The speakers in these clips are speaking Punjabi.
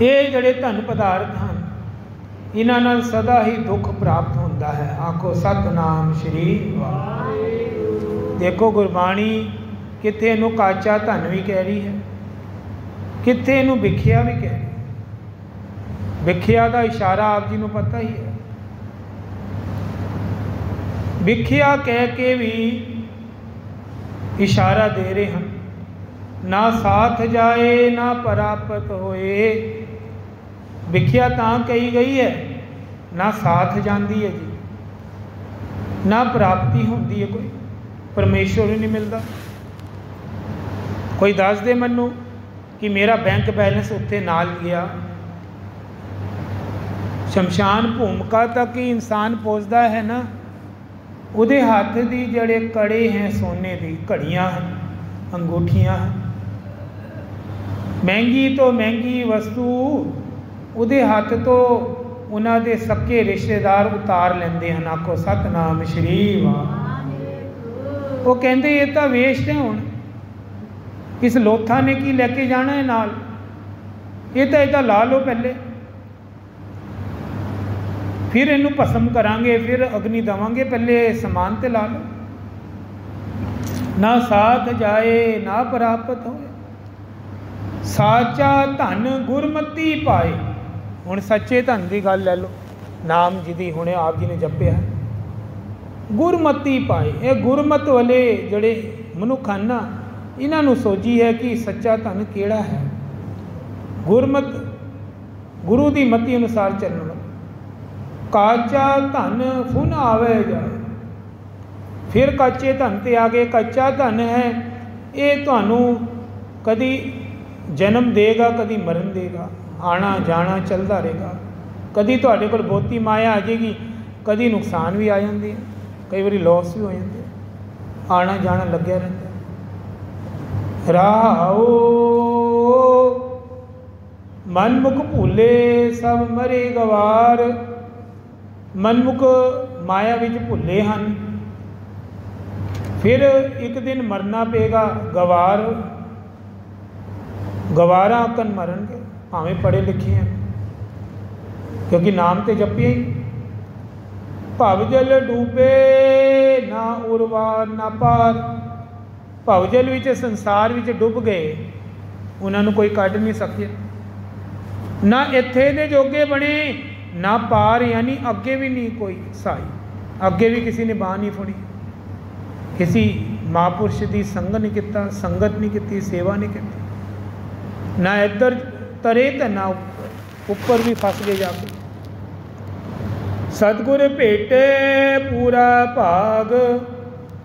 ਇਹ ਜਿਹੜੇ ਧਨ ਪਦਾਰਥ ਹਨ, ਇਹਨਾਂ ਨਾਲ ਸਦਾ ਹੀ ਦੁੱਖ ਪ੍ਰਾਪਤ ਹੁੰਦਾ ਹੈ। ਆਖੋ ਸਤਿਨਾਮ ਸ਼੍ਰੀ ਵਾਹਿਗੁਰੂ। ਦੇਖੋ ਗੁਰਬਾਣੀ ਕਿੱਥੇ ਇਹਨੂੰ ਕਾਚਾ ਧਨ ਵੀ ਕਹਿ ਰਹੀ ਹੈ, ਕਿੱਥੇ ਇਹਨੂੰ ਵਿਖਿਆ ਵੀ ਕਹਿ ਰਹੀ ਹੈ। ਵਿਖਿਆ ਦਾ ਇਸ਼ਾਰਾ ਆਪ ਜੀ ਨੂੰ ਪਤਾ ਹੀ ਹੈ। ਵਿਖਿਆ ਕਹਿ ਕੇ ਵੀ ਇਸ਼ਾਰਾ ਦੇ ਰਹੇ ਹਨ, ਨਾ ਸਾਥ ਜਾਏ ਨਾ ਪ੍ਰਾਪਤ ਹੋਏ। ਵਿਖਿਆ ਤਾਂ ਕਹੀ ਗਈ ਹੈ, ਨਾ ਸਾਥ ਜਾਂਦੀ ਹੈ ਜੀ, ਨਾ ਪ੍ਰਾਪਤੀ ਹੁੰਦੀ ਹੈ, ਕੋਈ ਪਰਮੇਸ਼ਵਰ ਹੀ ਨਹੀਂ ਮਿਲਦਾ। ਕੋਈ ਦੱਸ ਦੇ ਮੈਨੂੰ ਕਿ ਮੇਰਾ ਬੈਂਕ ਬੈਲੈਂਸ ਉੱਥੇ ਨਾਲ ਗਿਆ। ਸ਼ਮਸ਼ਾਨ ਭੂਮਿਕਾ ਤੱਕ ਹੀ ਇਨਸਾਨ ਪਹੁੰਚਦਾ ਹੈ ਨਾ, ਉਹਦੇ ਹੱਥ ਦੀ ਜਿਹੜੇ ਕੜੇ ਹੈ ਸੋਨੇ ਦੀ, ਘੜੀਆਂ ਹਨ, ਅੰਗੂਠੀਆਂ ਹਨ, ਮਹਿੰਗੀ ਤੋਂ ਮਹਿੰਗੀ ਵਸਤੂ ਉਹਦੇ ਹੱਥ ਤੋਂ ਉਹਨਾਂ ਦੇ ਸੱਕੇ ਰਿਸ਼ਤੇਦਾਰ ਉਤਾਰ ਲੈਂਦੇ ਹਨ। ਆਖੋ ਸਤਿਨਾਮ ਸ਼੍ਰੀ ਵਾਹਿਗੁਰੂ। ਉਹ ਕਹਿੰਦੇ ਇਹ ਤਾਂ ਵੇਸਟ ਹੈ, ਹੁਣ ਇਸ ਲੋਥਾ ਨੇ ਕੀ ਲੈ ਕੇ ਜਾਣਾ ਹੈ ਨਾਲ, ਇਹ ਤਾਂ ਇਹਦਾ ਲਾ ਲਓ ਪਹਿਲੇ, ਫਿਰ ਇਹਨੂੰ ਭਸਮ ਕਰਾਂਗੇ, ਫਿਰ ਅਗਨੀ ਦੇਵਾਂਗੇ, ਪਹਿਲੇ ਸਮਾਨ ਤੇ ਲਾ ਲਓ। ਨਾ ਸਾਥ ਜਾਏ ਨਾ ਪ੍ਰਾਪਤ ਹੋਏ, ਸਾਚਾ ਧਨ ਗੁਰਮਤੀ ਪਾਏ। ਹੁਣ ਸੱਚੇ ਧਨ ਦੀ ਗੱਲ ਲੈ ਲਓ, ਨਾਮ ਜਿਹਦੀ ਹੁਣੇ ਆਪ ਜੀ ਨੇ ਜਪਿਆ, ਗੁਰਮਤੀ ਪਾਏ। ਇਹ ਗੁਰਮਤ ਵਾਲੇ ਜਿਹੜੇ ਮਨੁੱਖ ਹਨ ਨਾ, ਇਹਨਾਂ ਨੂੰ ਸੋਝੀ ਹੈ ਕਿ ਸੱਚਾ ਧਨ ਕਿਹੜਾ ਹੈ। ਗੁਰਮਤ, ਗੁਰੂ ਦੀ ਮਤੀ ਅਨੁਸਾਰ ਚੱਲਣ ਵਾਲਾ। ਕਾਚਾ ਧਨ ਫੁਨ ਆਵੇ ਜਾਏ, ਫਿਰ ਕੱਚੇ ਧਨ ਤੇ ਆ ਗਏ। ਕੱਚਾ ਧਨ ਹੈ, ਇਹ ਤੁਹਾਨੂੰ ਕਦੀ ਜਨਮ ਦੇਗਾ, ਕਦੀ ਮਰਨ ਦੇਗਾ, ਆਣਾ ਜਾਣਾ ਚੱਲਦਾ ਰਹੇਗਾ। ਕਦੀ ਤੁਹਾਡੇ ਕੋਲ ਬਹੁਤੀ ਮਾਇਆ ਆ ਜਾਏਗੀ, ਕਦੀ ਨੁਕਸਾਨ ਵੀ ਆ ਜਾਂਦੇ ਹੈ, ਕਈ ਵਾਰੀ ਲੋਸ ਵੀ ਹੋ ਜਾਂਦੇ, ਆਣਾ ਜਾਣਾ ਲੱਗਿਆ ਰਹਿੰਦਾ। ਰਾਹੋ ਮਨਮੁਖ ਭੁੱਲੇ ਸਭ ਮਰੇ ਗਵਾਰ। ਮਨਮੁਖ ਮਾਇਆ ਵਿੱਚ ਭੁੱਲੇ ਹਨ, ਫਿਰ ਇੱਕ ਦਿਨ ਮਰਨਾ ਪਏਗਾ। ਗਵਾਰ, ਗਵਾਰਾਂ ਅਕਨ ਮਰਨਗੇ, ਭਾਵੇਂ ਪੜ੍ਹੇ ਲਿਖੇ ਹਨ, ਕਿਉਂਕਿ ਨਾਮ ਤੇ ਜਪਿਆ ਹੀ। ਭਵਜਲ ਡੂਬੇ ਨਾ ਉਰਵਾਰ ਨਾ ਪਾਰ। ਭਵਜਲ ਵਿੱਚ, ਸੰਸਾਰ ਵਿੱਚ ਡੁੱਬ ਗਏ, ਉਹਨਾਂ ਨੂੰ ਕੋਈ ਕੱਢ ਨਹੀਂ ਸਕਿਆ। ਨਾ ਇੱਥੇ ਦੇ ਜੋਗੇ ਬਣੇ, ਨਾ ਪਾਰ, ਯਾਨੀ ਅੱਗੇ ਵੀ ਨਹੀਂ ਕੋਈ ਸਹਾਈ, ਅੱਗੇ ਵੀ ਕਿਸੇ ਨੇ ਬਾਂਹ ਨਹੀਂ ਫੜੀ, ਕਿਸੇ ਮਹਾਂਪੁਰਸ਼ ਦੀ ਸੰਗ ਨਹੀਂ ਕੀਤਾ, ਸੰਗਤ ਨਹੀਂ ਕੀਤੀ, ਸੇਵਾ ਨਹੀਂ ਕੀਤੀ। ਨਾ ਇੱਧਰ ਤਰੇ ਤੇ ਨਾ ਉੱਪਰ ਵੀ ਫਸ ਗਏ ਜਾ ਕੇ। ਸਤਿਗੁਰ ਭੇਟੇ ਪੂਰਾ ਭਾਗ।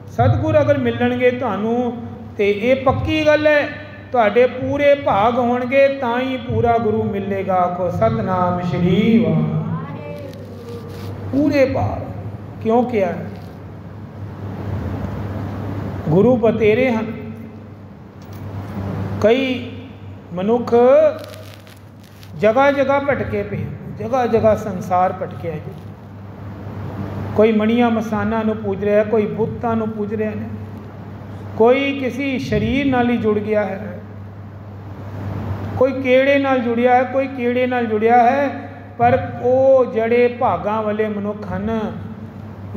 ਸਤਿਗੁਰ ਅਗਰ ਮਿਲਣਗੇ ਤੁਹਾਨੂੰ, ਤੇ ਇਹ ਪੱਕੀ ਗੱਲ ਹੈ, ਤੁਹਾਡੇ ਪੂਰੇ ਭਾਗ ਹੋਣਗੇ, ਤਾਂ ਹੀ ਪੂਰਾ ਗੁਰੂ ਮਿਲੇਗਾ। ਆਖੋ ਸਤਿਨਾਮ ਸ਼੍ਰੀ ਵਾਹਿਗੁਰੂ। ਪੂਰੇ ਭਾਗ ਕਿਉਂ ਕਿਹਾ ਹੈ? ਗੁਰੂ ਬਤੇਰੇ ਹਨ। ਕਈ ਮਨੁੱਖ ਜਗ੍ਹਾ ਜਗ੍ਹਾ ਭਟਕੇ ਪਏ, ਜਗ੍ਹਾ ਜਗ੍ਹਾ ਸੰਸਾਰ ਭਟਕਿਆ ਜੀ। ਕੋਈ ਮਣੀਆਂ ਮਸਾਨਾ ਨੂੰ ਪੂਜ ਰਿਹਾ, ਕੋਈ ਬੁੱਤਾਂ ਨੂੰ ਪੂਜ ਰਿਹਾ ਨੇ, ਕੋਈ ਕਿਸੇ ਸਰੀਰ ਨਾਲ ਹੀ ਜੁੜ ਗਿਆ ਹੈ, ਕੋਈ ਕਿਹੜੇ ਨਾਲ ਜੁੜਿਆ ਹੈ, ਕੋਈ ਕਿਹੜੇ ਨਾਲ ਜੁੜਿਆ ਹੈ। ਪਰ ਉਹ ਜਿਹੜੇ ਭਾਗਾਂ ਵਾਲੇ ਮਨੁੱਖ ਹਨ,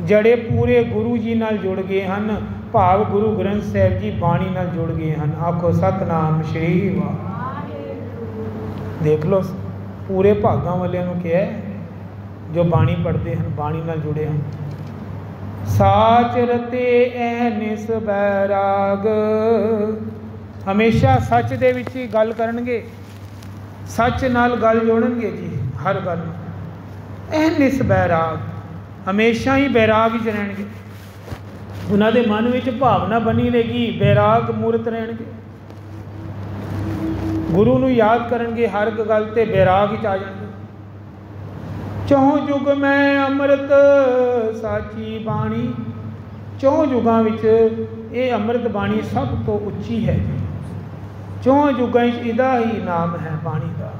ਜਿਹੜੇ ਪੂਰੇ ਗੁਰੂ ਜੀ ਨਾਲ ਜੁੜ ਗਏ ਹਨ, ਭਾਵ ਗੁਰੂ ਗ੍ਰੰਥ ਸਾਹਿਬ ਜੀ ਬਾਣੀ ਨਾਲ ਜੁੜ ਗਏ ਹਨ। ਆਖੋ ਸਤਿਨਾਮ ਸ਼੍ਰੀ ਵਾਹਿਗੁਰੂ। ਦੇਖ ਲਓ, ਪੂਰੇ ਭਾਗਾਂ ਵਾਲਿਆਂ ਨੂੰ ਕਿਹਾ, ਜੋ ਬਾਣੀ ਪੜ੍ਹਦੇ ਹਨ, ਬਾਣੀ ਨਾਲ ਜੁੜੇ ਹਨ। ਸਾਚ ਰਤੇ ਐਨਿਸ ਬੈਰਾਗ। ਹਮੇਸ਼ਾ ਸੱਚ ਦੇ ਵਿੱਚ ਹੀ ਗੱਲ ਕਰਨਗੇ, ਸੱਚ ਨਾਲ ਗੱਲ ਜੋੜਨਗੇ ਜੀ, ਹਰ ਗੱਲ। ਐਨਿਸ ਬੈਰਾਗ, ਹਮੇਸ਼ਾ ਹੀ ਬੈਰਾਗ ਵਿੱਚ ਰਹਿਣਗੇ। ਉਹਨਾਂ ਦੇ ਮਨ ਵਿੱਚ ਭਾਵਨਾ ਬਣੀ ਰਹੇਗੀ, ਬੈਰਾਗ ਮੂਰਤ ਰਹਿਣਗੇ। ਗੁਰੂ ਨੂੰ ਯਾਦ ਕਰਨਗੇ, ਹਰ ਇੱਕ ਗੱਲ ਤੇ ਬੈਰਾਗ ਵਿੱਚ ਆ ਜਾਣਗੇ। ਚੌਂ ਯੁਗ ਮੈਂ ਅੰਮ੍ਰਿਤ ਸਾਚੀ ਬਾਣੀ। ਚੌਂ ਯੁਗਾਂ ਵਿੱਚ ਇਹ ਅੰਮ੍ਰਿਤ ਬਾਣੀ ਸਭ ਤੋਂ ਉੱਚੀ ਹੈ ਜੀ। ਚੌਂ ਯੁਗਾਂ ਵਿੱਚ ਇਹਦਾ ਹੀ ਨਾਮ ਹੈ, ਬਾਣੀ ਦਾ।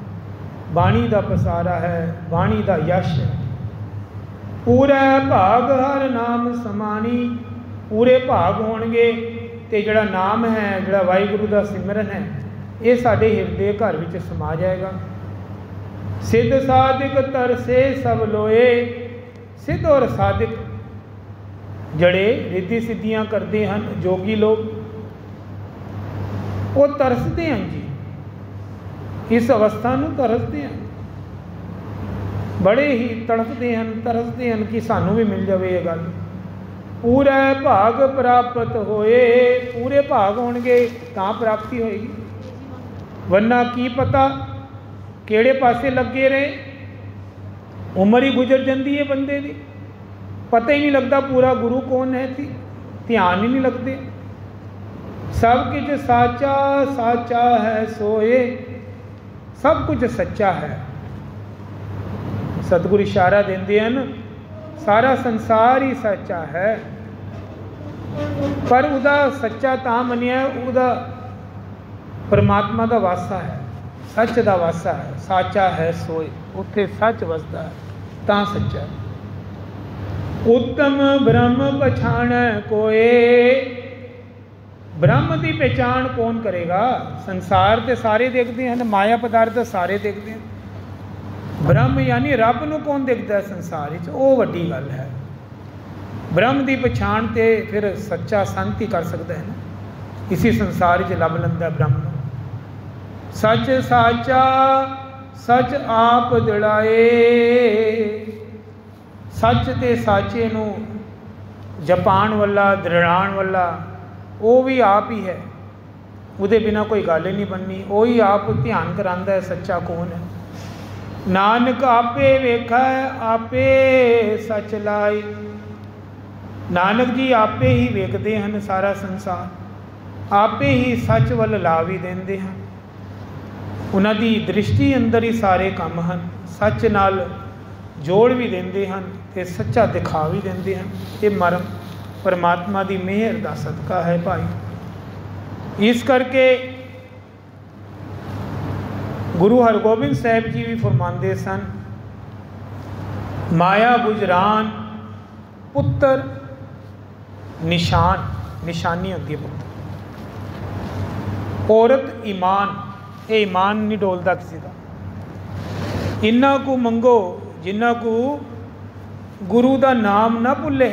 ਬਾਣੀ ਦਾ ਪਸਾਰਾ ਹੈ, ਬਾਣੀ ਦਾ ਯਸ਼ ਹੈ। ਪੂਰਾ ਭਾਗ ਹਰ ਨਾਮ ਸਮਾਣੀ। ਪੂਰੇ ਭਾਗ ਹੋਣਗੇ, ਤੇ ਜਿਹੜਾ ਨਾਮ ਹੈ, ਜਿਹੜਾ ਵਾਹਿਗੁਰੂ ਦਾ ਸਿਮਰਨ ਹੈ, ਇਹ ਸਾਡੇ ਹਿਰਦੇ ਘਰ ਵਿੱਚ ਸਮਾ ਜਾਏਗਾ। सिद्ध साधिक तरसे सब लोए। सिद्ध और साधिक जड़े रिद्धि सिद्धियां करते हैं जोगी लोग, वो तरसते हैं जी, इस अवस्था नूं तरसते हैं, बड़े ही तड़फते हैं, तरसते हैं कि सानू भी मिल जाए ये गल। पूरे भाग प्राप्त होए, पूरे भाग होणगे तां प्राप्ति होएगी, वरना की पता किहड़े पासे लगे रहे, उम्र ही गुजर जाती है बंदे दी, पता ही नहीं लगता पूरा गुरु कौन है, थी ध्यान ही नहीं लगते। सब कुछ साचा साचा है सोए, सब कुछ सच्चा है। सतगुरु इशारा देंदे हैं, सारा संसार ही सच्चा है, पर उदा सच्चा तां मनिया उदा परमात्मा का वासा है, सच का वासा है। साचा है सोए, उत्थे सच वसदा है, तां सच्चा है। उत्तम ब्रह्म पछाण कोए, ब्रह्म की पहचान कौन करेगा? संसार तो सारे देखते हैं, माया पदार्थ सारे देखते हैं, ब्रह्म यानी रब नूं कौन देखता है संसार विच, वो वड्डी गल है। ब्रह्म की पछाण तो फिर सच्चा संत ही कर सकता है ना, इसी संसार च लभ लैंदा ब्रह्म। सच साचा सच आप दिलाए, सच ते साचे नूं जपाण वाला दृढ़ाण वाला वो भी आप ही है, उहदे बिना कोई गल ही नहीं बननी, वो ही आप ध्यान करांदा है सच्चा कौन है। नानक आपे वेखा आपे सच लाए, नानक जी आपे ही वेखते हैं सारा संसार, आपे ही सच वल ला भी देंदे हैं, उन्हां दी दृष्टि अंदर ही सारे काम हैं, सच नाल जोड़ भी देंदे हैं ते सच्चा दिखा भी देंदे हैं। ये मरम परमात्मा की मेहर का सदका है भाई। इस करके गुरु हरगोबिंद साहब जी भी फरमाते सन, माया गुजरान पुत्र निशान, निशानी होती है पुत्र, औरत ईमान, ये ईमान नहीं डोलता किसी का। इन्ना को मंगो जिन्ना को गुरु का नाम ना भुले,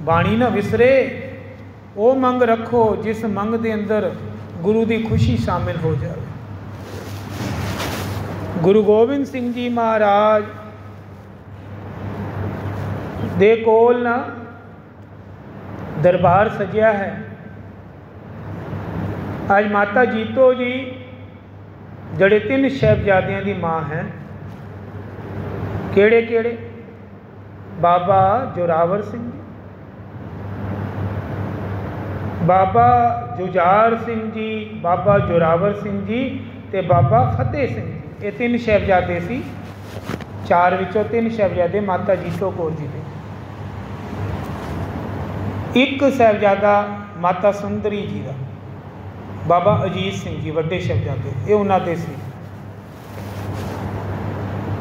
बाणी ना विसरे, वो मंग रखो जिस मंग के अंदर गुरु की खुशी शामिल हो जाए। गुरु गोबिंद सिंह जी महाराज दे कोल ना दरबार सजिया है। आज माता जीतो जी जड़े 3 साहिबजादियां की माँ हैं, केड़े केड़े? बाबा जोरावर सिंह जी, बाबा जुझार सिंह जी, बाबा जोरावर सिंह जी ते बाबा फतेह सिंह जी, ये 3 साहिबजादे सी। 4 विचों 3 साहिबजादे माता जीतो कौर जी दे। एक साहिबजादा माता सुंदरी जी का, बाबा अजीत सिंह जी वड्डे साहिबजादे, ये उन्होंने सी।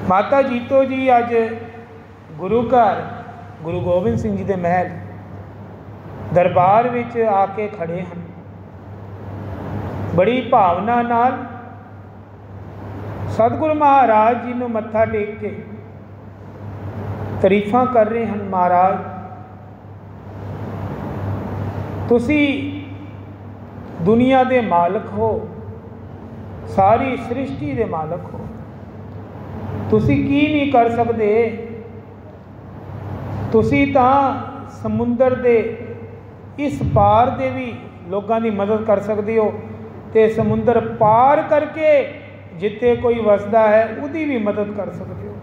माता जीतो जी अज गुरु घर गुरु गोबिंद सिंह जी के महल दरबार विच आके खड़े हैं, बड़ी भावना नाल सतगुरु महाराज जी नूं मत्था टेक के तारीफां कर रहे हैं। महाराज तुसी दुनिया दे मालक हो, सारी सृष्टि दे मालक हो, तुसी की नहीं कर सकते? तुसी तां समुंदर दे इस पार दे भी लोगों की मदद कर सकते हो, ते समुंदर पार करके जिते कोई वसदा है उसकी भी मदद कर सकते हो।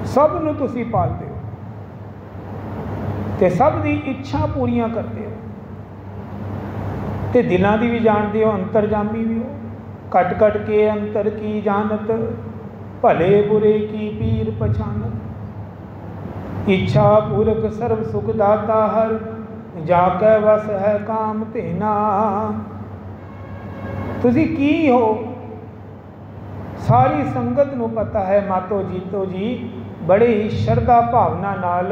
सब नूं तुसी पालते हो ते सब दी इच्छा पूरियां करते हो, ते दिलों की भी जानते हो, अंतरजामी भी हो। कट कट के अंतर की जानत, भले बुरे की पीर पछानत, इच्छा पूरक सर्व सुख दाता हर, जाके वस है काम तेना। तुसी की हो सारी संगत नूं पता है। मातो जीतो जी बड़े ही श्रद्धा भावना नाल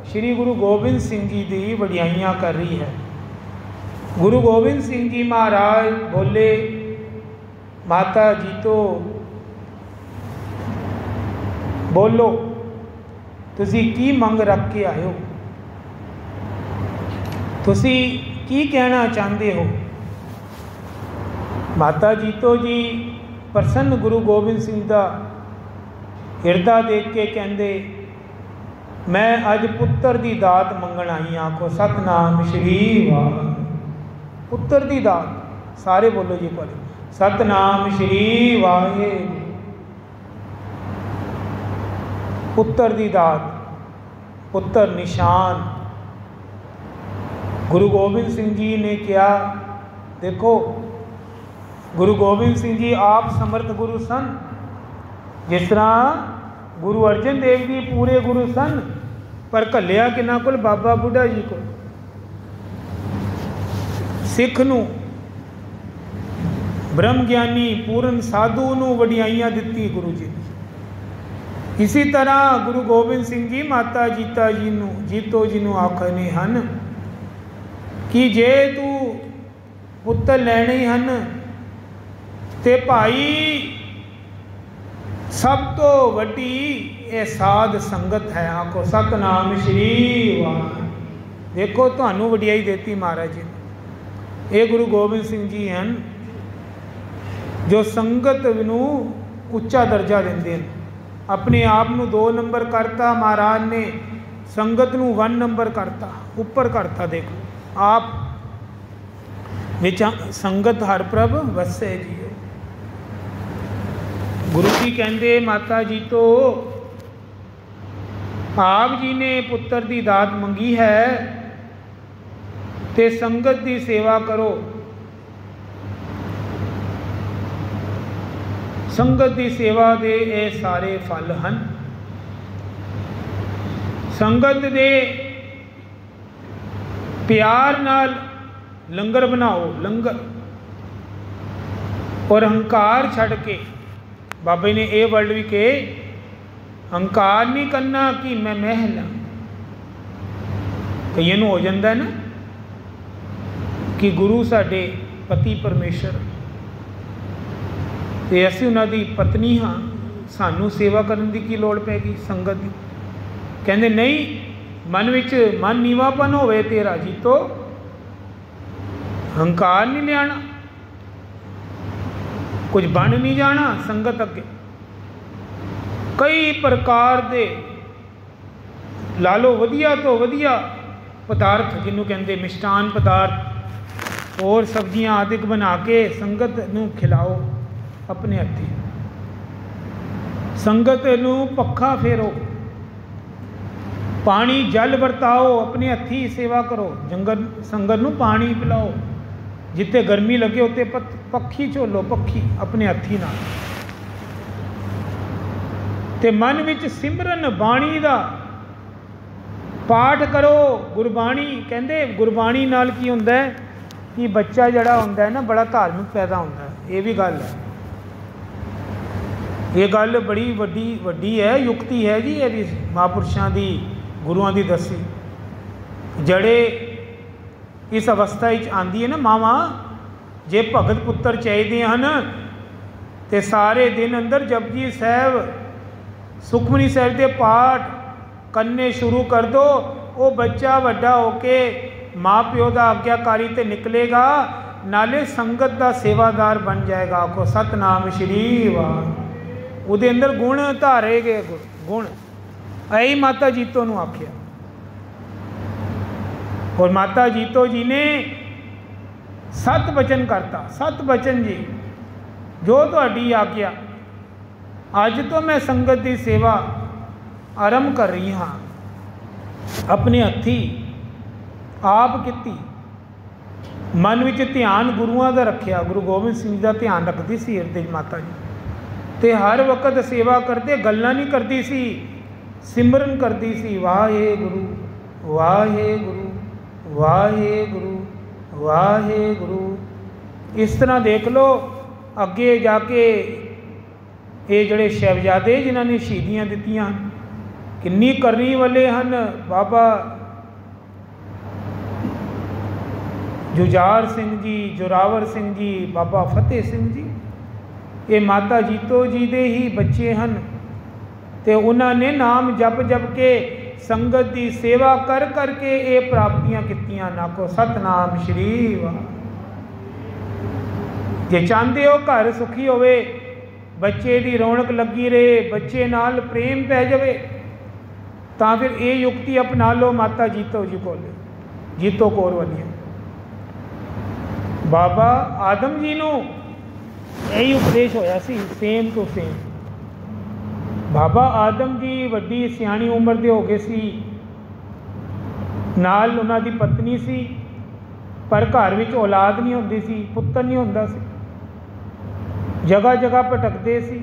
श्री गुरु गोबिंद सिंह जी की वडियाइयां कर रही है। गुरु गोबिंद सिंह जी महाराज बोले, माता जीतो बोलो तुसी की मंग रख के आए हो, तुसी की कहना चाहते हो। माता जीतो जी प्रसन्न गुरु गोबिंद सिंह का हिरदा देख के कहते मैं अज पुत्र की दात मंगण आई। आखो सतनाम श्री वाहिगुरू। पुत्र की दात, सारे बोलो जी पर सतनाम श्री वाहिगुरू। पुत्र की दात, पुत्र निशान। गुरु गोबिंद सिंह जी ने क्या, देखो गुरु गोबिंद सिंह जी आप समर्थ गुरु सन, जिस तरह गुरु अर्जन देव जी पूरे गुरु सन, पर घलिया किन्हां कोल, बाबा बुढ़ा जी को। सिख नूं ब्रह्म ज्ञानी पूर्ण साधु नूं वडियाइयां दित्ती गुरु जी ने। इसी तरह गुरु गोबिंद सिंह जी माता जीता जी नूं, जीतो जी नूं आखने हन कि जे तू पुत्तर लैने हन ते भाई सब तो वड्डी ये साध संगत है। आखो सतनाम श्री वाहिगुरू। देखो तुहानू वडियाई देती महाराज जी ने। ये गुरु गोबिंद सिंह जी हैं जो संगत नूं उच्चा दर्जा देंदे हैं। अपने आप नूं 2 नंबर करता महाराज ने, संगत नूं 1 नंबर करता, ऊपर करता। देखो आप विच संगत हर प्रभ वसे जी। गुरु जी कहते माता जी तो आप जी ने पुत्र की दात मंगी है ते संगत की सेवा करो। संगत की सेवा दे ये सारे फल हैं। संगत दे प्यार नाल लंगर बनाओ, लंगर, और अहंकार छड़ के। बाबे ने यह वर्ड भी कहे अहंकार नहीं करना कि मैं महल हाँ। कईयों नूं हो जाता है ना कि गुरु साडे पति परमेश्वर ते असीं उन्हां दी पत्नी हाँ, सानू सेवा करन दी की लोड़ पैगी संगत दी। कहंदे नहीं, मन विच मन नीवापन होवे तेरा जी तो अहंकार नहीं लियाना, कुछ बन नहीं जाना संगत अगे। कई प्रकार दे ला लो वधिया तो वधिया पदार्थ जिन्हों कहते मिष्टान पदार्थ और सब्जियां आदि बना के संगत नूं खिलाओ अपने हत्थी। संगत नूं पक्खा फेरो, पानी जल वरताओ, अपने हत्थी सेवा करो। जंगल संगत नूं पानी पिलाओ, जिते गर्मी लगे उत्ते पक्षी झोलो, पक्षी अपने हत्थी नाल। ते मन विच सिमरन बाणी दा पाठ करो। गुरबाणी कहंदे गुरबाणी नाल की हुंदा है कि बच्चा जड़ा हुंदा है ना बड़ा धार्मिक पैदा हुंदा है। ये भी गल है, ये गल बड़ी वड्डी है, युक्ति है जी। ये भी महापुरुषां दी गुरुआं दी दसी जड़े इस अवस्था आती है ना मावा, जे भगत पुत्र चाहिए हैं तो सारे दिन अंदर जपजी साहब सुखमनी साहब के पाठ करने शुरू कर दो। वो बच्चा वड्डा होके माँ प्यो का आग्ञाकारी तो निकलेगा, नाले संगत का सेवादार बन जाएगा। आखो सतनाम श्री वाहिगुरू। उहदे अंदर गुण धारे गए, गुण ऐ माता जीतो नूं आख्या। और माता जीतो जी ने 7 वचन करता। 7 वचन जी जो तुहाडी आज्ञा, अज तो मैं संगत की सेवा आरंभ कर रही हाँ। अपने हत्थी आप की मन विच ध्यान गुरुआं दा रखिया। गुरु गोबिंद सिंह का ध्यान रखती सी हिरदे माता जी, ते हर वक्त सेवा करते गल्लां नहीं करती सी, सिमरन करती सी। वाहेगुरू वाहेगुरू वाहेगुरू वाहेगुरू। इस तरह देख लो अगे जाके ये जड़े शहजादे जिन्होंने शहीदियाँ दित्तियां किन्नी करनी वाले हैं। बाबा जुझार सिंह जी, जोरावर सिंह जी, बाबा फतेह सिंह जी, ये माता जीतो जी दे ही बच्चे हैं। ਤੇ ਉਹਨਾਂ ਨੇ ਨਾਮ ਜਪ ਜਪ ਕੇ ਸੰਗਤ ਦੀ ਸੇਵਾ ਕਰ ਕਰਕੇ ਇਹ ਪ੍ਰਾਪਤੀਆਂ ਕੀਤੀਆਂ। ਨਾ ਕੋ ਸਤਨਾਮ ਸ਼੍ਰੀ ਵਾਹਿਗੁਰੂ। ਜੇ ਚਾਹੁੰਦੇ ਹੋ ਘਰ ਸੁਖੀ ਹੋਵੇ, ਬੱਚੇ ਦੀ ਰੌਣਕ ਲੱਗੀ ਰਹੇ, ਬੱਚੇ ਨਾਲ ਪ੍ਰੇਮ ਪੈ ਜਾਵੇ, ਤਾਂ ਫਿਰ ਇਹ ਯੁਕਤੀ ਅਪਣਾ ਲਓ ਮਾਤਾ ਜੀਤੋ ਜੀ ਕੋਲ, ਜੀਤੋ ਕੌਰ ਵਾਲੀ। ਬਾਬਾ ਆਦਮ ਜੀ ਨੂੰ ਇਹੀ ਉਪਦੇਸ਼ ਹੋਇਆ ਸੀ, ਸੇਮ ਟੂ ਸੇਮ। ਬਾਬਾ ਆਦਮ ਜੀ ਵੱਡੀ ਸਿਆਣੀ ਉਮਰ ਦੇ ਹੋ ਗਏ ਸੀ, ਨਾਲ ਉਹਨਾਂ ਦੀ ਪਤਨੀ ਸੀ, ਪਰ ਘਰ ਵਿੱਚ ਔਲਾਦ ਨਹੀਂ ਹੁੰਦੀ ਸੀ, ਪੁੱਤਰ ਨਹੀਂ ਹੁੰਦਾ ਸੀ। ਜਗ੍ਹਾ ਜਗ੍ਹਾ ਭਟਕਦੇ ਸੀ।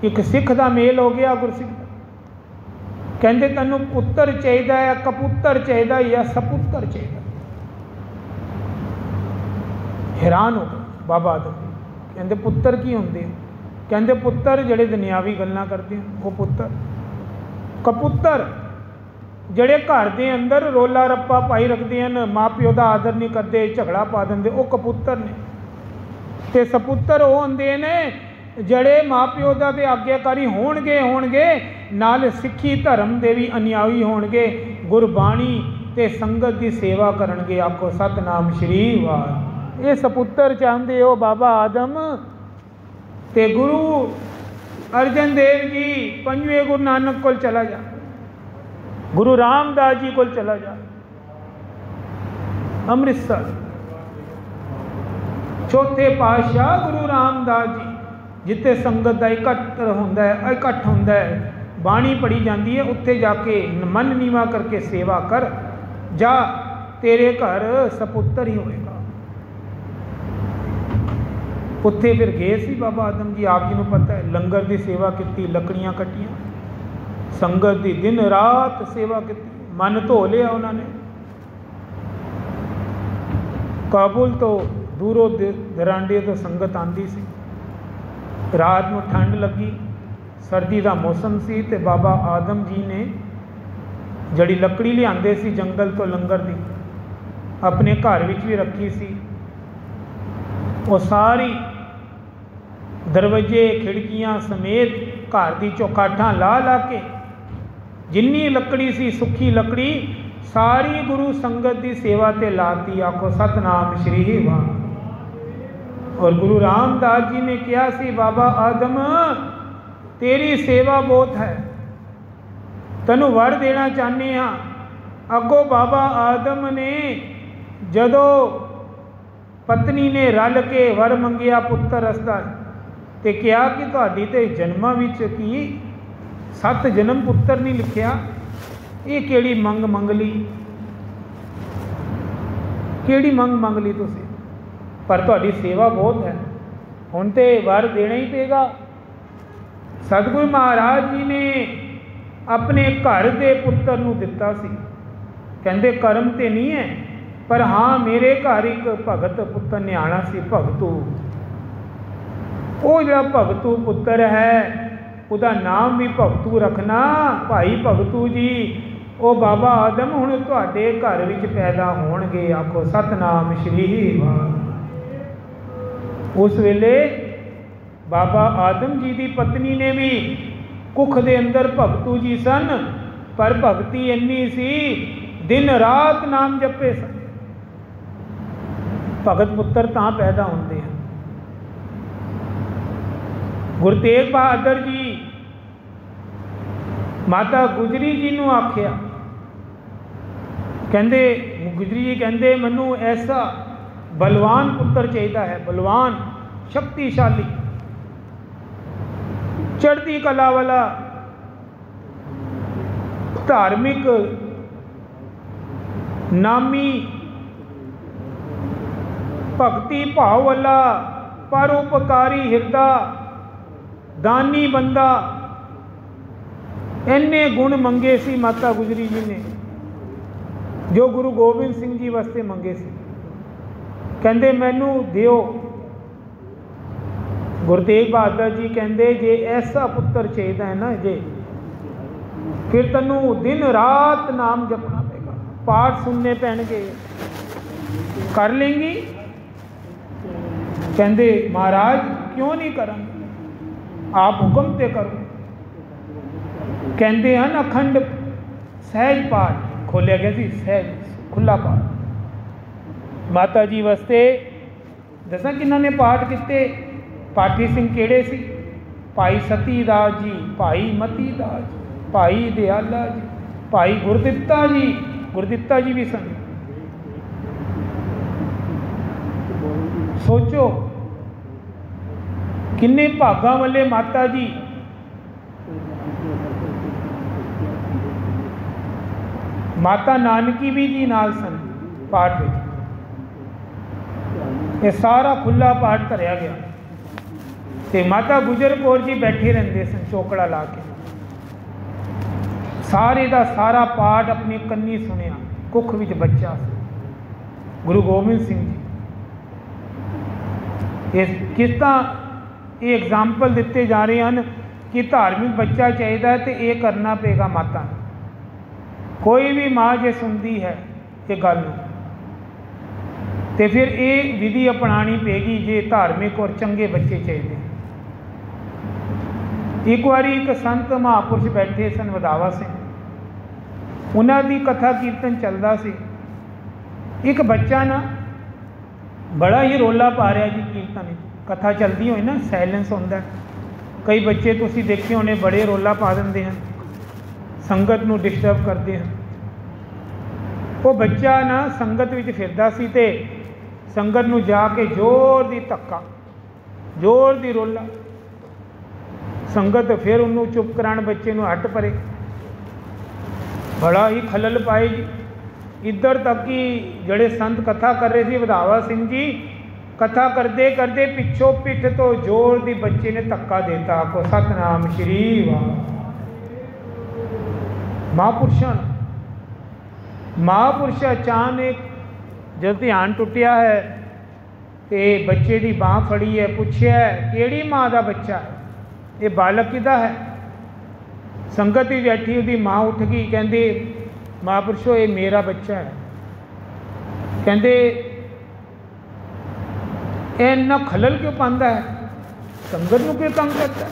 ਇੱਕ ਸਿੱਖ ਦਾ ਮੇਲ ਹੋ ਗਿਆ ਗੁਰਸਿੱਖ ਦਾ, ਕਹਿੰਦੇ ਤੈਨੂੰ ਪੁੱਤਰ ਚਾਹੀਦਾ ਹੈ, ਕਪੁੱਤਰ ਚਾਹੀਦਾ ਜਾਂ ਸਪੁੱਤਰ ਚਾਹੀਦਾ। ਹੈਰਾਨ ਹੋ ਗਏ ਬਾਬਾ ਆਦਮ ਜੀ, ਕਹਿੰਦੇ ਪੁੱਤਰ ਕੀ ਹੁੰਦੇ? ਕਹਿੰਦੇ ਪੁੱਤਰ ਜਿਹੜੇ ਦੁਨਿਆਵੀ ਗੱਲਾਂ ਕਰਦੇ ਹਨ ਉਹ ਪੁੱਤਰ, ਕਪੁੱਤਰ ਜਿਹੜੇ ਘਰ ਦੇ ਅੰਦਰ ਰੋਲਾ ਰੱਪਾ ਪਾਈ ਰੱਖਦੇ ਹਨ, ਮਾਂ ਪਿਓ ਦਾ ਆਦਰ ਨਹੀਂ ਕਰਦੇ, ਝਗੜਾ ਪਾ ਦਿੰਦੇ, ਉਹ ਕਪੁੱਤਰ ਨੇ। ਤੇ ਸਪੁੱਤਰ ਉਹ ਹੁੰਦੇ ਨੇ ਜਿਹੜੇ ਮਾਂ ਪਿਓ ਦਾ ਤੇ ਆਗਿਆਕਾਰੀ ਹੋਣਗੇ ਨਾਲ ਸਿੱਖੀ ਧਰਮ ਦੇ ਵੀ ਅਨੁਯਾਈ ਹੋਣਗੇ, ਗੁਰਬਾਣੀ ਤੇ ਸੰਗਤ ਦੀ ਸੇਵਾ ਕਰਨਗੇ। ਆਖੋ ਸਤਨਾਮ ਸ਼੍ਰੀ ਵਾਹਿਗੁਰੂ। ਇਹ ਸਪੁੱਤਰ ਚਾਹੁੰਦੇ ਹੋ ਬਾਬਾ ਆਦਮ ਤੇ ਗੁਰੂ ਅਰਜਨ ਦੇਵ ਜੀ, ਪੰਜਵੇਂ ਗੁਰੂ ਨਾਨਕ ਕੋਲ ਚਲਾ ਜਾ, ਗੁਰੂ ਰਾਮਦਾਸ ਜੀ ਕੋਲ ਚਲਾ ਜਾ, ਅੰਮ੍ਰਿਤਸਰ। ਚੌਥੇ ਪਾਤਸ਼ਾਹ ਗੁਰੂ ਰਾਮਦਾਸ ਜੀ, ਜਿੱਥੇ ਸੰਗਤ ਦਾ ਇਕੱਠ ਹੁੰਦਾ ਹੈ, ਬਾਣੀ ਪੜ੍ਹੀ ਜਾਂਦੀ ਹੈ, ਉੱਥੇ ਜਾ ਕੇ ਮਨ ਨੀਵਾ ਕਰਕੇ ਸੇਵਾ ਕਰ ਜਾ, ਤੇਰੇ ਘਰ ਸਪੁੱਤਰ ਹੀ ਹੋਏਗਾ। ਉੱਥੇ ਫਿਰ ਗਏ ਸੀ ਬਾਬਾ ਆਦਮ ਜੀ, ਆਪ ਜੀ ਨੂੰ ਪਤਾ ਹੈ, ਲੰਗਰ ਦੀ ਸੇਵਾ ਕੀਤੀ, ਲੱਕੜੀਆਂ ਕੱਟੀਆਂ, ਸੰਗਤ ਦੀ ਦਿਨ ਰਾਤ ਸੇਵਾ ਕੀਤੀ, ਮਨ ਧੋ ਲਿਆ ਉਹਨਾਂ ਨੇ। ਕਾਬੁਲ ਤੋਂ ਦੂਰੋਂ ਦਰਾਂਡੇ ਤੋਂ ਸੰਗਤ ਆਉਂਦੀ ਸੀ, ਰਾਤ ਨੂੰ ਠੰਡ ਲੱਗੀ, ਸਰਦੀ ਦਾ ਮੌਸਮ ਸੀ, ਤੇ ਬਾਬਾ ਆਦਮ ਜੀ ਨੇ ਜਿਹੜੀ ਲੱਕੜੀ ਲਿਆਂਦੇ ਸੀ ਜੰਗਲ ਤੋਂ ਲੰਗਰ ਦੀ, ਆਪਣੇ ਘਰ ਵਿੱਚ ਵੀ ਰੱਖੀ ਸੀ। ਉਹ ਸਾਰੀ ਦਰਵਾਜ਼ੇ ਖਿੜਕੀਆਂ ਸਮੇਤ ਘਰ ਦੀ ਚੌਖਾਠਾਂ ਲਾ ਕੇ ਜਿੰਨੀ ਲੱਕੜੀ ਸੀ, ਸੁੱਕੀ ਲੱਕੜੀ ਸਾਰੀ ਗੁਰੂ ਸੰਗਤ ਦੀ ਸੇਵਾ ਤੇ ਲਾਤੀ। ਆਖੋ ਸਤਨਾਮ ਸ਼੍ਰੀ ਵਾਹਿਗੁਰੂ। ਔਰ ਗੁਰੂ ਰਾਮਦਾਸ ਜੀ ਨੇ ਕਿਹਾ ਸੀ, ਬਾਬਾ ਆਦਮ ਤੇਰੀ ਸੇਵਾ ਬਹੁਤ ਹੈ, ਤੈਨੂੰ ਵਰ ਦੇਣਾ ਚਾਹੁੰਦੇ ਹਾਂ। ਅੱਗੋਂ ਬਾਬਾ ਆਦਮ ਨੇ ਜਦੋਂ ਪਤਨੀ ਨੇ ਰਲ ਕੇ ਵਰ ਮੰਗਿਆ ਪੁੱਤਰ ਰਸਦਾ, ਤੇ ਕਿਹਾ ਕਿ ਤੁਹਾਡੀ ਤੇ ਜਨਮਾਂ ਵਿੱਚ ਕੀ 7 ਜਨਮ ਪੁੱਤਰ ਨਹੀਂ ਲਿਖਿਆ, ਇਹ ਕਿਹੜੀ ਮੰਗ ਲਈ, ਕਿਹੜੀ ਮੰਗ ਲਈ ਤੁਸੀਂ? ਪਰ ਤੁਹਾਡੀ ਸੇਵਾ ਬਹੁਤ ਹੈ, ਹੁਣ ਤੇ ਵਰ ਦੇਣਾ ਹੀ ਪਏਗਾ। ਸਤਿਗੁਰੂ ਮਹਾਰਾਜ ਜੀ ਨੇ ਆਪਣੇ ਘਰ ਦੇ ਪੁੱਤਰ ਨੂੰ ਦਿੱਤਾ ਸੀ, ਕਹਿੰਦੇ ਕਰਮ ਤੇ ਨਹੀਂ ਹੈ, ਪਰ ਹਾਂ ਮੇਰੇ ਘਰ ਇੱਕ ਭਗਤ ਪੁੱਤਰ ਨਿਆਣਾ ਸੀ, ਭਗਤੂ। ਉਹ ਜਿਹੜਾ ਭਗਤੂ ਪੁੱਤਰ ਹੈ, ਉਹਦਾ ਨਾਮ ਵੀ ਭਗਤੂ ਰੱਖਣਾ, ਭਾਈ ਭਗਤੂ ਜੀ। ਉਹ ਬਾਬਾ ਆਦਮ ਹੁਣ ਤੁਹਾਡੇ ਘਰ ਵਿੱਚ ਪੈਦਾ ਹੋਣਗੇ। ਆਖੋ ਸਤਨਾਮ ਸ਼੍ਰੀ ਵਾਹਿਗੁਰੂ। ਉਸ ਵੇਲੇ ਬਾਬਾ ਆਦਮ ਜੀ ਦੀ ਪਤਨੀ ਨੇ ਵੀ ਕੁੱਖ ਦੇ ਅੰਦਰ ਭਗਤੂ ਜੀ ਸਨ, ਪਰ ਭਗਤੀ ਇੰਨੀ ਸੀ, ਦਿਨ ਰਾਤ ਨਾਮ ਜਪੇ ਸਨ। ਭਗਤ ਪੁੱਤਰ ਤਾਂ ਪੈਦਾ ਹੁੰਦੇ ਹਨ। ਗੁਰੂ ਤੇਗ ਬਹਾਦਰ ਜੀ ਮਾਤਾ ਗੁਜਰੀ ਜੀ ਨੂੰ ਆਖਿਆ, ਕਹਿੰਦੇ ਗੁਜਰੀ ਜੀ ਕਹਿੰਦੇ ਮੈਨੂੰ ਐਸਾ ਬਲਵਾਨ ਪੁੱਤਰ ਚਾਹੀਦਾ ਹੈ, ਬਲਵਾਨ, ਸ਼ਕਤੀਸ਼ਾਲੀ, ਚੜ੍ਹਦੀ ਕਲਾ ਵਾਲਾ, ਧਾਰਮਿਕ, ਨਾਮੀ, ਭਗਤੀ ਭਾਵ ਵਾਲਾ, ਪਰਉਪਕਾਰੀ ਹਿਰਦਾ, ਦਾਨੀ ਬੰਦਾ। ਇੰਨੇ ਗੁਣ ਮੰਗੇ ਸੀ ਮਾਤਾ ਗੁਜਰੀ ਜੀ ਨੇ, ਜੋ ਗੁਰੂ ਗੋਬਿੰਦ ਸਿੰਘ ਜੀ ਵਾਸਤੇ ਮੰਗੇ ਸੀ। ਕਹਿੰਦੇ ਮੈਨੂੰ ਦਿਓ। ਗੁਰੂ ਤੇਗ ਬਹਾਦਰ ਜੀ ਕਹਿੰਦੇ ਜੇ ਐਸਾ ਪੁੱਤਰ ਚਾਹੀਦਾ ਹੈ ਨਾ, ਜੇ ਫਿਰ ਤੈਨੂੰ ਦਿਨ ਰਾਤ ਨਾਮ ਜਪਣਾ ਪਏਗਾ, ਪਾਠ ਸੁਣਨੇ ਪੈਣਗੇ, ਕਰ ਲੇਂਗੀ? ਕਹਿੰਦੇ ਮਹਾਰਾਜ ਕਿਉਂ ਨਹੀਂ ਕਰਾਂਗੇ, ਆਪ ਹੁਕਮ ਤੇ ਕਰੋ। ਕਹਿੰਦੇ ਹਨ ਅਖੰਡ ਸਹਿਜ ਪਾਠ ਖੋਲ੍ਹਿਆ ਗਿਆ ਸੀ, ਸਹਿਜ ਖੁੱਲ੍ਹਾ ਪਾਠ। ਮਾਤਾ ਜੀ ਵਾਸਤੇ ਦੱਸਾਂ ਕਿਹਨਾਂ ਨੇ ਪਾਠ ਕੀਤੇ? ਪਾਠੀ ਸਿੰਘ ਕਿਹੜੇ ਸੀ? ਭਾਈ ਸਤੀ ਦਾਸ ਜੀ, ਭਾਈ ਮਤੀ ਦਾਸ ਜੀ, ਭਾਈ ਦਿਆਲਾ ਜੀ, ਭਾਈ ਗੁਰਦਿੱਤਾ ਜੀ। ਗੁਰਦਿੱਤਾ ਜੀ ਵੀ ਸਨ। ਸੋਚੋ ਕਿੰਨੇ ਭਾਗਾਂ ਵਾਲੇ ਮਾਤਾ ਜੀ। ਮਾਤਾ ਨਾਨਕੀ ਵੀ ਜੀ ਨਾਲ ਸਨ ਪਾਠ ਵਿੱਚ। ਇਹ ਸਾਰਾ ਖੁੱਲ੍ਹਾ ਪਾਠ ਧਰਿਆ ਗਿਆ ਤੇ ਮਾਤਾ ਗੁਜਰ ਕੌਰ ਜੀ ਬੈਠੇ ਰਹਿੰਦੇ ਸਨ ਚੋਕੜਾ ਲਾ ਕੇ। ਸਾਰੇ ਦਾ ਸਾਰਾ ਪਾਠ ਆਪਣੀ ਕੰਨੀ ਸੁਣਿਆ। ਕੁੱਖ ਵਿੱਚ ਬੱਚਾ ਸੀ ਗੁਰੂ ਗੋਬਿੰਦ ਸਿੰਘ ਜੀ। ਇਸ ਕਿਸ ਤਰ੍ਹਾਂ ਇਹ ਐਗਜ਼ਾਮਪਲ ਦਿੱਤੇ ਜਾ ਰਹੇ ਹਨ ਕਿ ਧਾਰਮਿਕ ਬੱਚਾ ਚਾਹੀਦਾ ਤੇ ਇਹ ਕਰਨਾ ਪਏਗਾ ਮਾਤਾ ਨੂੰ। ਕੋਈ ਵੀ ਮਾਂ ਜੇ ਸੁਣਦੀ ਹੈ ਇਹ ਗੱਲ ਨੂੰ ਤੇ ਫਿਰ ਇਹ ਵਿਧੀ ਅਪਣਾਉਣੀ ਪਏਗੀ ਜੇ ਧਾਰਮਿਕ ਔਰ ਚੰਗੇ ਬੱਚੇ ਚਾਹੀਦੇ। ਇੱਕ ਵਾਰੀ ਇੱਕ ਸੰਤ ਮਹਾਂਪੁਰਸ਼ ਬੈਠੇ ਸਨ ਵਧਾਵਾ ਸਿੰਘ। ਉਹਨਾਂ ਦੀ ਕਥਾ ਕੀਰਤਨ ਚੱਲਦਾ ਸੀ। ਇੱਕ ਬੱਚਾ ਨਾ ਬੜਾ ਹੀ ਰੋਲਾ ਪਾ ਰਿਹਾ ਜੀ ਕੀਰਤਨ ਵਿੱਚ। ਕਥਾ ਚੱਲਦੀ ਹੋਈ ਨਾ ਸਾਇਲੈਂਸ ਹੁੰਦਾ। ਕਈ ਬੱਚੇ ਤੁਸੀਂ ਦੇਖੇ ਹੋਣੇ ਬੜੇ ਰੋਲਾ ਪਾ ਦਿੰਦੇ ਹਨ, ਸੰਗਤ ਨੂੰ ਡਿਸਟਰਬ ਕਰਦੇ ਹਨ। ਉਹ ਬੱਚਾ ਨਾ ਸੰਗਤ ਵਿੱਚ ਫਿਰਦਾ ਸੀ ਤੇ ਸੰਗਤ ਨੂੰ ਜਾ ਕੇ ਜ਼ੋਰ ਦੀ ਧੱਕਾ, ਜ਼ੋਰ ਦੀ ਰੋਲਾ। ਸੰਗਤ ਫਿਰ ਉਹਨੂੰ ਚੁੱਪ ਕਰਾਉਣ ਬੱਚੇ ਨੂੰ ਹੱਟ ਪਰੇ। ਬੜਾ ਹੀ ਖਲਲ ਪਾਏ ਜੀ। ਇੱਧਰ ਤੱਕ ਕਿ ਜਿਹੜੇ ਸੰਤ ਕਥਾ ਕਰ ਰਹੇ ਸੀ ਵਧਾਵਾ ਸਿੰਘ ਜੀ, ਕਥਾ ਕਰਦੇ ਕਰਦੇ ਪਿੱਛੋਂ ਪਿੱਠ ਤੋਂ ਜ਼ੋਰ ਦੀ ਬੱਚੇ ਨੇ ਧੱਕਾ ਦਿੱਤਾ। ਕੋ ਸਤਨਾਮ ਸ਼੍ਰੀ ਵਾਹਿਗੁਰੂ। ਮਹਾਂਪੁਰਸ਼ ਅਚਾਨਕ ਜਦ ਧਿਆਨ ਟੁੱਟਿਆ ਹੈ ਤੇ ਬੱਚੇ ਦੀ ਬਾਂਹ ਫੜੀ ਹੈ, ਪੁੱਛਿਆ ਕਿਹੜੀ ਮਾਂ ਦਾ ਬੱਚਾ ਹੈ, ਇਹ ਬਾਲਕ ਕਿਹਦਾ ਹੈ? ਸੰਗਤ ਹੀ ਬੈਠੀ, ਉਹਦੀ ਮਾਂ ਉੱਠ ਗਈ, ਕਹਿੰਦੇ ਮਹਾਂਪੁਰਸ਼ੋ ਇਹ ਮੇਰਾ ਬੱਚਾ ਹੈ। ਕਹਿੰਦੇ ਇਹ ਇੰਨਾ ਖਲਲ ਕਿਉਂ ਪਾਉਂਦਾ ਹੈ, ਸੰਗਤ ਨੂੰ ਕਿਉਂ ਤੰਗ ਕਰਦਾ ਹੈ?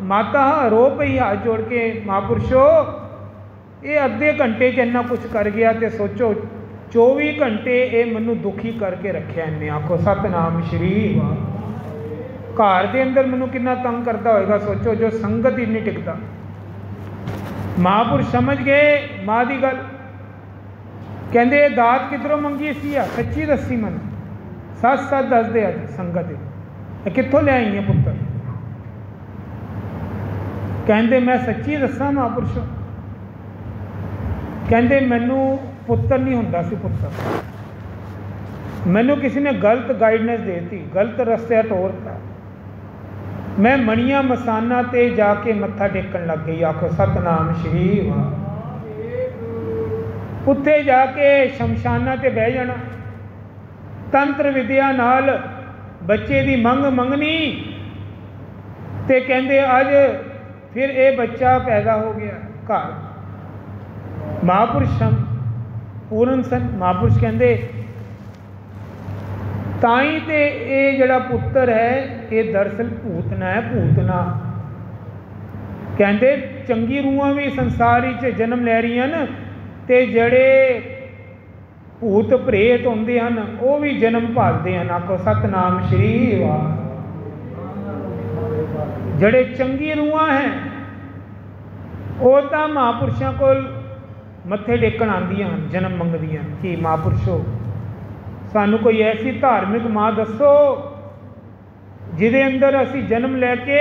ਮਾਤਾ ਰੋ ਪਈ ਹੱਥ ਜੋੜ ਕੇ, ਮਹਾਂਪੁਰਸ਼ੋ ਇਹ ਅੱਧੇ ਘੰਟੇ 'ਚ ਇੰਨਾ ਕੁਛ ਕਰ ਗਿਆ ਤੇ ਸੋਚੋ 24 ਘੰਟੇ ਇਹ ਮੈਨੂੰ ਦੁਖੀ ਕਰਕੇ ਰੱਖਿਆ ਇਹਨੇ। ਆਖੋ ਸਤਨਾਮ ਸ਼੍ਰੀ ਵਾਹਿਗੁਰੂ। ਘਰ ਦੇ ਅੰਦਰ ਮੈਨੂੰ ਕਿੰਨਾ ਤੰਗ ਕਰਦਾ ਹੋਏਗਾ ਸੋਚੋ, ਜੋ ਸੰਗਤ ਹੀ ਨਹੀਂ ਟਿਕਦਾ। ਮਹਾਂਪੁਰਸ਼ ਸਮਝ ਗਏ ਮਾਂ ਦੀ ਗੱਲ। ਕਹਿੰਦੇ ਦਾਤ ਕਿੱਧਰੋਂ ਮੰਗੀ ਸੀ ਆ, ਸੱਚੀ ਦੱਸੀ ਮੈਨੂੰ। ਸੱਚ ਦੱਸਦੇ ਅੱਜ ਸੰਗਤ ਇਹ ਕਿੱਥੋਂ ਲਿਆਈ ਹੈ ਪੁੱਤਰ? ਕਹਿੰਦੇ ਮੈਂ ਸੱਚੀ ਦੱਸਾਂ ਮਹਾਂਪੁਰਸ਼ੋ। ਕਹਿੰਦੇ ਮੈਨੂੰ ਪੁੱਤਰ ਨਹੀਂ ਹੁੰਦਾ ਸੀ। ਪੁੱਤਰ ਮੈਨੂੰ ਕਿਸੇ ਨੇ ਗਲਤ ਗਾਈਡਨੈਸ ਦੇ ਦਿੱਤੀ, ਗਲਤ ਰਸਤੇ ਤੋਰਤਾ। ਮੈਂ ਮਣੀਆਂ ਮਸਾਨਾ ਤੇ ਜਾ ਕੇ ਮੱਥਾ ਟੇਕਣ ਲੱਗ ਗਈ। ਆਖੋ ਸਤਨਾਮ ਸ਼੍ਰੀ ਵਾਹਿਗੁਰੂ। ਉੱਥੇ ਜਾ ਕੇ ਸ਼ਮਸ਼ਾਨਾਂ ਤੇ ਬਹਿ ਜਾਣਾ, ਤੰਤਰ ਵਿਦਿਆ ਨਾਲ ਬੱਚੇ ਦੀ ਮੰਗਣੀ ਤੇ ਕਹਿੰਦੇ ਅੱਜ ਫਿਰ ਇਹ ਬੱਚਾ ਪੈਦਾ ਹੋ ਗਿਆ ਘਰ। ਮਹਾਂਪੁਰਸ਼ ਪੂਰਨ ਸਨ। ਮਹਾਂਪੁਰਸ਼ ਕਹਿੰਦੇ ਤਾਂ ਹੀ ਤੇ ਇਹ ਜਿਹੜਾ ਪੁੱਤਰ ਹੈ ਇਹ ਦਰਅਸਲ ਭੂਤਨਾ ਹੈ। ਭੂਤਨਾ ਕਹਿੰਦੇ ਚੰਗੀ ਰੂਹਾਂ ਵੀ ਸੰਸਾਰ ਵਿੱਚ ਜਨਮ ਲੈ ਰਹੀਆਂ ਹਨ ਤੇ ਜਿਹੜੇ ਭੂਤ ਪ੍ਰੇਤ ਹੁੰਦੇ ਹਨ ਉਹ ਵੀ ਜਨਮ ਭਾਲਦੇ ਹਨ। ਆਖੋ ਸਤਨਾਮ ਸ਼੍ਰੀ ਵਾਹਿਗੁਰੂ। ਜਿਹੜੇ ਚੰਗੀ ਰੂਹਾਂ ਹੈ ਉਹ ਤਾਂ ਮਹਾਂਪੁਰਸ਼ਾਂ ਕੋਲ ਮੱਥੇ ਟੇਕਣ ਆਉਂਦੀਆਂ ਹਨ, ਜਨਮ ਮੰਗਦੀਆਂ ਕਿ ਮਹਾਂਪੁਰਸ਼ੋ ਸਾਨੂੰ ਕੋਈ ਐਸੀ ਧਾਰਮਿਕ ਮਾਂ ਦੱਸੋ ਜਿਹਦੇ ਅੰਦਰ ਅਸੀਂ ਜਨਮ ਲੈ ਕੇ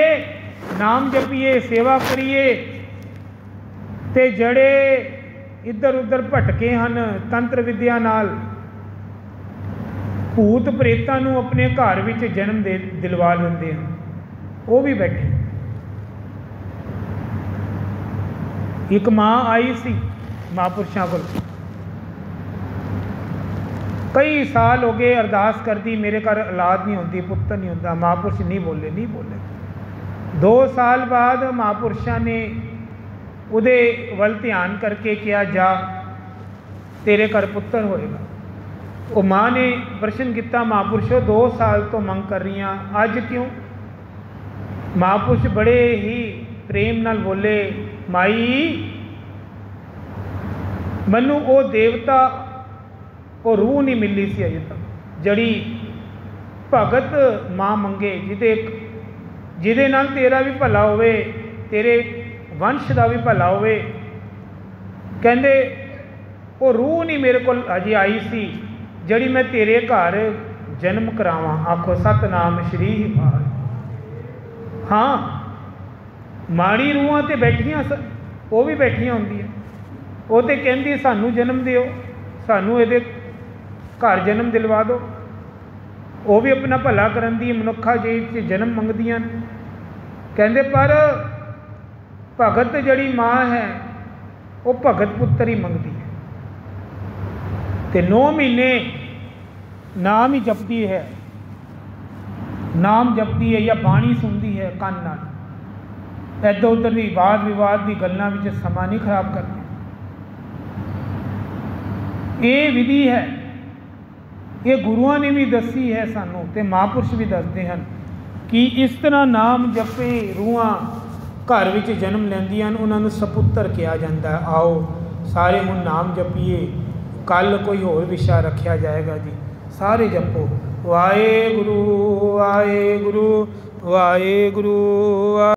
ਨਾਮ ਜਪੀਏ, ਸੇਵਾ ਕਰੀਏ ਤੇ ਜਿਹੜੇ ਇੱਧਰ ਉੱਧਰ ਭਟਕੇ ਹਨ ਤੰਤਰ ਵਿਦਿਆ ਨਾਲ, ਭੂਤ ਪ੍ਰੇਤਾਂ ਨੂੰ ਆਪਣੇ ਘਰ ਵਿੱਚ ਜਨਮ ਦਿਲਵਾ ਦਿੰਦੇ ਹਨ, ਉਹ ਵੀ ਬੈਠੇ। ਇੱਕ ਮਾਂ ਆਈ ਸੀ ਮਹਾਂਪੁਰਸ਼ਾਂ ਕੋਲ, ਕਈ ਸਾਲ ਹੋ ਗਏ ਅਰਦਾਸ ਕਰਦੀ ਮੇਰੇ ਘਰ ਔਲਾਦ ਨਹੀਂ ਹੁੰਦੀ, ਪੁੱਤਰ ਨਹੀਂ ਹੁੰਦਾ। ਮਹਾਂਪੁਰਸ਼ ਨਹੀਂ ਬੋਲੇ। 2 ਸਾਲ ਬਾਅਦ ਮਹਾਂਪੁਰਸ਼ਾਂ ਨੇ ਉਹਦੇ ਵੱਲ ਧਿਆਨ ਕਰਕੇ ਕਿਹਾ ਜਾ ਤੇਰੇ ਘਰ ਪੁੱਤਰ ਹੋਏਗਾ। ਉਹ ਮਾਂ ਨੇ ਪ੍ਰਸ਼ਨ ਕੀਤਾ ਮਹਾਂਪੁਰਸ਼ੋ 2 ਸਾਲ ਤੋਂ ਮੰਗ ਕਰ ਰਹੀ ਹਾਂ, ਅੱਜ ਕਿਉਂ? ਮਹਾਂਪੁਰਸ਼ ਬੜੇ ਹੀ प्रेम नाल बोले, माई मैनू वो देवता वो रूह नहीं मिली सी अजे तक जड़ी भगत माँ मंगे, जिदे नाल तेरा भी भला होवे, तेरे वंश का भी भला होवे। कहंदे वो रूह नहीं मेरे को अजे आई सी जड़ी मैं तेरे घर जन्म करावां। आखो सतनाम श्री पाल। हाँ माड़ी रूहां तो बैठियां सन, वो भी बैठियां होंदियां, वो तो कहंदी सानू जन्म दिओ, सानू ये घर जन्म दिलवा दो। वो भी अपना भला करन दी मनुखा जी जन्म मंगदियां। कहंदे पर भगत जड़ी माँ है वो भगत पुत्र ही मंगती है, तो 9 महीने नाम ही जपती है, नाम जपती है या बाणी सुनती है कान नाल। इधर उधर की वाद विवाद की गल्लां विच समा नहीं खराब करती। ये विधि है, ये गुरुआं ने भी दसी है सानू, ते महापुरुष भी दसते हैं कि इस तरह नाम जपे रूहां घर विच जन्म लैंदियां, उन्होंने सपुत्र कहा जाता है। आओ सारे हुण नाम जपीए, कल कोई होर विशा रखा जाएगा जी। सारे जपो वाहे गुरु वाहे गुरु वाहे गुरु।